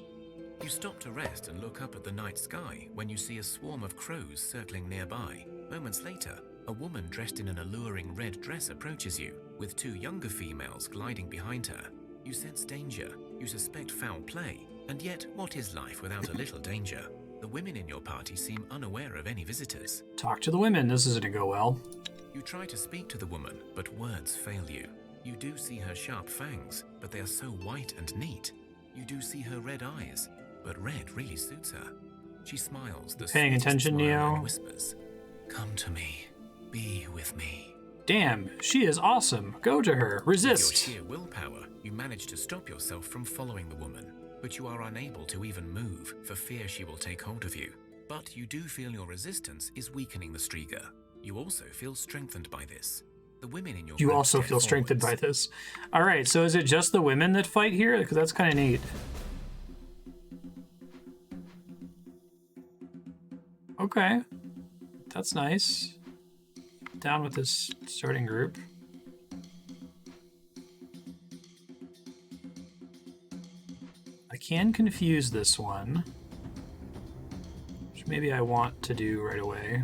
You stop to rest and look up at the night sky when you see a swarm of crows circling nearby. Moments later, a woman dressed in an alluring red dress approaches you, with 2 younger females gliding behind her. You sense danger, you suspect foul play, and yet what is life without a little danger? The women in your party seem unaware of any visitors. Talk to the women, this isn't gonna go well. You try to speak to the woman, but words fail you. You do see her sharp fangs, but they are so white and neat. You do see her red eyes, but red really suits her. She smiles, the paying sweetest attention, smile, Neo? and whispers, "Come to me, be with me." Damn, she is awesome. Go to her. Resist. With your sheer willpower, you manage to stop yourself from following the woman, but you are unable to even move for fear she will take hold of you. But you do feel your resistance is weakening the Striga. You also feel strengthened by this. The women in your You group also step feel strengthened by forwards. this. Alright, so is it just the women that fight here? Because that's kind of neat. Okay. That's nice. Down with this starting group. I can confuse this one, which maybe I want to do right away.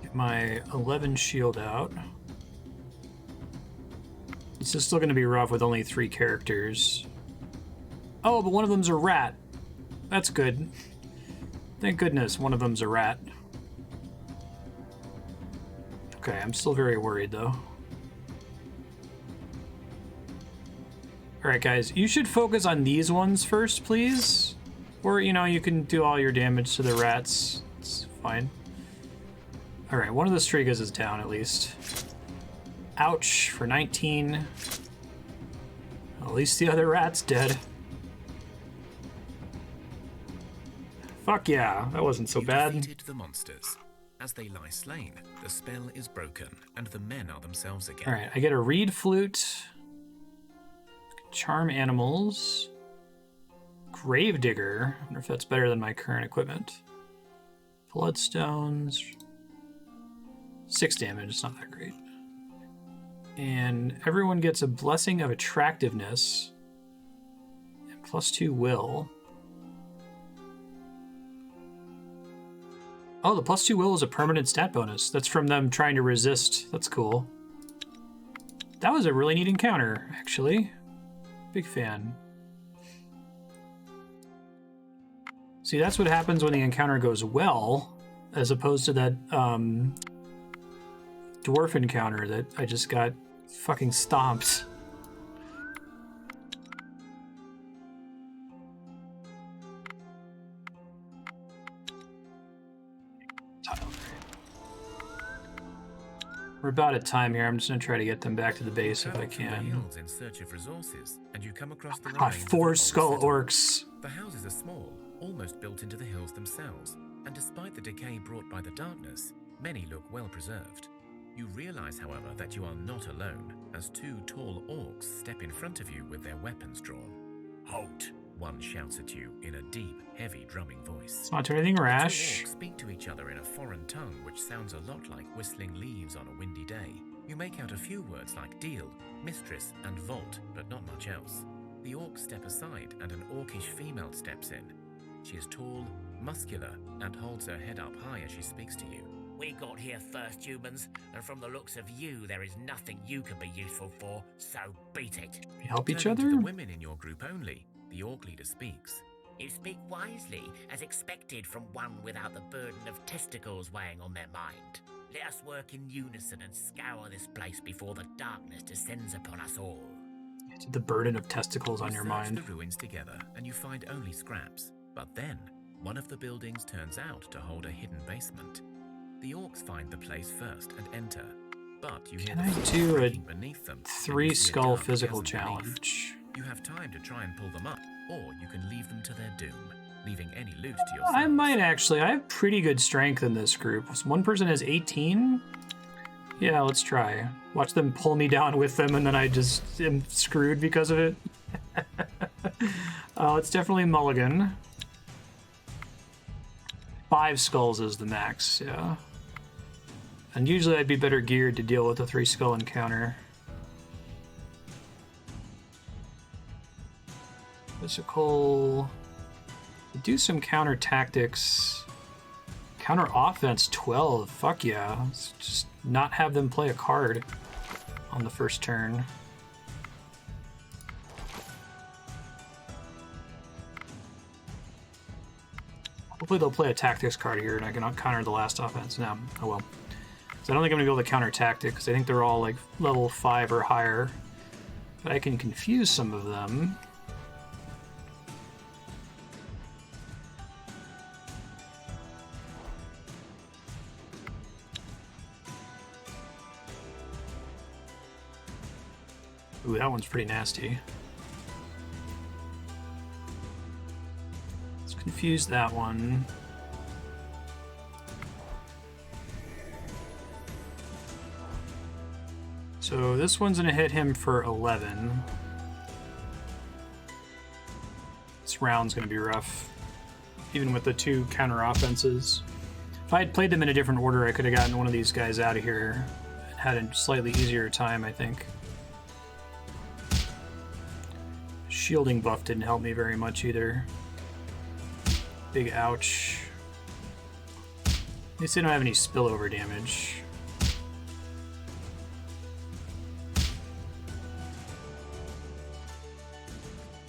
Get my 11 shield out. This is still going to be rough with only 3 characters. Oh, but one of them's a rat. That's good. Thank goodness one of them's a rat. Okay, I'm still very worried though. Alright guys, you should focus on these ones first, please. Or, you know, you can do all your damage to the rats. It's fine. Alright, one of the Strigas is down at least. Ouch, for 19. At least the other rat's dead. Fuck yeah, that wasn't so You bad. defeated the monsters. As they lie slain, the spell is broken, and the men are themselves again. Alright, I get a reed flute. Charm animals. Gravedigger. I wonder if that's better than my current equipment. Bloodstones. 6 damage, it's not that great. And everyone gets a blessing of attractiveness. And +2 will. Oh, the +2 will is a permanent stat bonus. That's from them trying to resist. That's cool. That was a really neat encounter, actually. Big fan. See, that's what happens when the encounter goes well, as opposed to that dwarf encounter that I just got fucking stomped. We're about at time here. I'm just gonna try to get them back to the base if I Travel through the can. hills in search of resources, and you come across the Ah, remains of an 4 old skull settlement. orcs. The houses are small, almost built into the hills themselves, and despite the decay brought by the darkness, many look well preserved. You realize, however, that you are not alone, as 2 tall orcs step in front of you with their weapons drawn. "Halt!" one shouts at you in a deep, heavy drumming voice. It's not doing anything The 2 rash. orcs speak to each other in a foreign tongue which sounds a lot like whistling leaves on a windy day. You make out a few words like deal, mistress, and vault, but not much else. The orcs step aside and an orcish female steps in. She is tall, muscular, and holds her head up high as she speaks to you. We got here first, humans, and from the looks of you, there is nothing you can be useful for, so beat it. We help each Turning to other? the women in your group only, the orc leader speaks. You speak wisely, as expected from one without the burden of testicles weighing on their mind. Let us work in unison and scour this place before the darkness descends upon us all. The burden of testicles on your mind. Search the ruins together, and you find only scraps. But then, one of the buildings turns out to hold a hidden basement. The orcs find the place first and enter, but you hear Can I the do a beneath them. 3-skull physical challenge? You have time to try and pull them up, or you can leave them to their doom, leaving any loot to yourself. I might actually. I have pretty good strength in this group. One person has 18. Yeah, let's try. Watch them pull me down with them, and then I just am screwed because of it. It's definitely mulligan. 5 skulls is the max, yeah. And usually I'd be better geared to deal with a 3-skull encounter. Physical... Do some counter tactics. Counter offense 12, fuck yeah. Let's just not have them play a card on the first turn. Hopefully they'll play a tactics card here and I can counter the last offense. No, oh well. So I don't think I'm gonna be able to counter tactics because I think they're all like level 5 or higher. But I can confuse some of them. Ooh, that one's pretty nasty. Let's confuse that one. So this one's gonna hit him for 11. This round's gonna be rough, even with the 2 counter offenses. If I had played them in a different order, I could have gotten one of these guys out of here and had a slightly easier time, I think. Shielding buff didn't help me very much either. Big ouch. At least they don't have any spillover damage.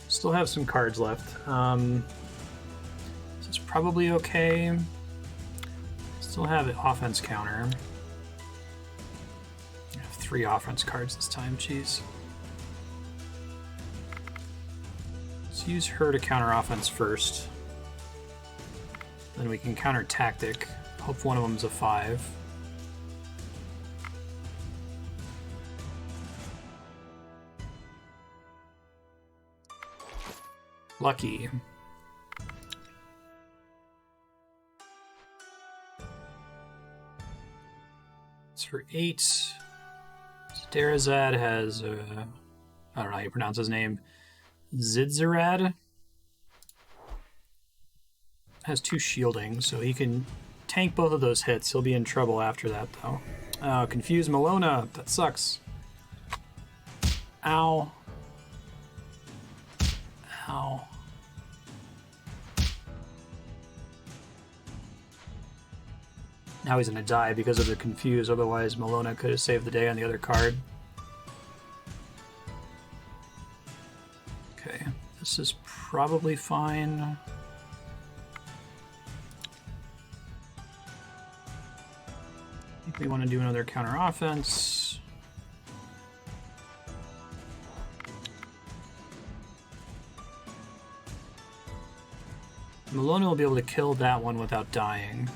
Still have some cards left. This is probably okay. Still have an offense counter. I have 3 offense cards this time, jeez. Let's use her to counter offense first. Then we can counter tactic. Hope one of them is a 5. Lucky. It's for 8. Sterazad has, I don't know how you pronounce his name. Zidzarad has 2 shielding, so he can tank both of those hits. He'll be in trouble after that, though. Confuse Malona. That sucks. Ow. Ow. Now he's gonna die because of the confuse, otherwise Malona could have saved the day on the other card. Okay, this is probably fine. I think we want to do another counter offense. Malona will be able to kill that one without dying.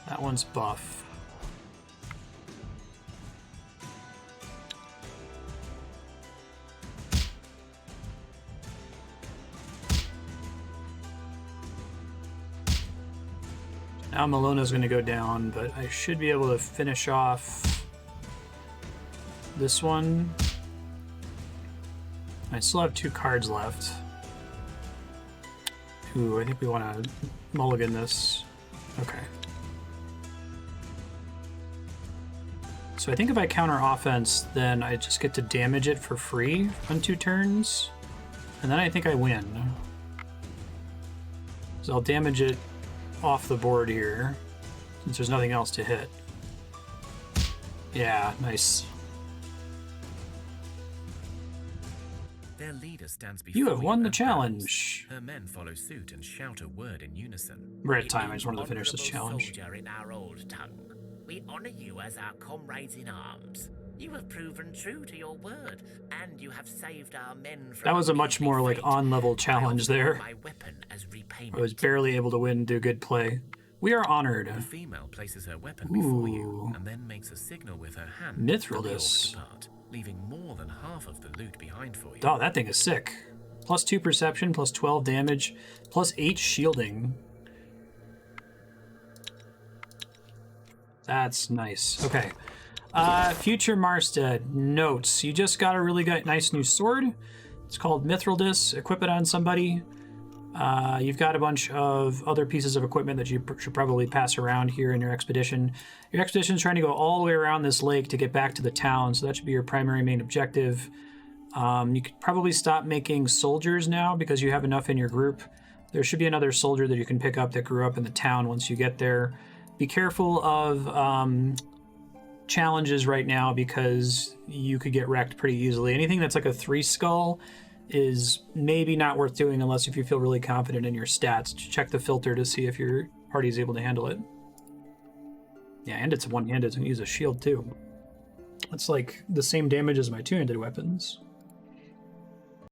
That one's buff. Now Malona's going to go down, but I should be able to finish off this one. I still have 2 cards left. Ooh, I think we want to mulligan this. Okay. So I think if I counter offense, then I just get to damage it for free on 2 turns. And then I think I win. So I'll damage it off the board here, since there's nothing else to hit. Yeah, nice. Their leader stands before You have won the and challenge. bows. Her men follow suit and shout a word in unison. We're at time. I just wanted to finish this Honorable challenge. soldier in our old tongue. We honor you as our comrades in arms. You have proven true to your word, and you have saved our men from That was a much more like on-level challenge there. My weapon as repayment. I was barely able to win and do good play. We are honored. The female places her weapon before you and then makes a signal with her hand. Mithril and the disc. orcs depart, leaving more than half of the loot behind for you. Oh, that thing is sick. Plus 2 perception, plus 12 damage, plus 8 shielding. That's nice. Okay. Future Marstead. Notes. You just got a really nice new sword. It's called Mithril Disc. Equip it on somebody. You've got a bunch of other pieces of equipment that you should probably pass around here in your expedition. Your expedition is trying to go all the way around this lake to get back to the town, so that should be your primary main objective. You could probably stop making soldiers now because you have enough in your group. There should be another soldier that you can pick up that grew up in the town once you get there. Be careful of challenges right now because you could get wrecked pretty easily. Anything that's like a 3 skull is maybe not worth doing unless if you feel really confident in your stats. Check the filter to see if your party is able to handle it. Yeah, and it's one-handed, so you can use a shield too. That's like the same damage as my two-handed weapons.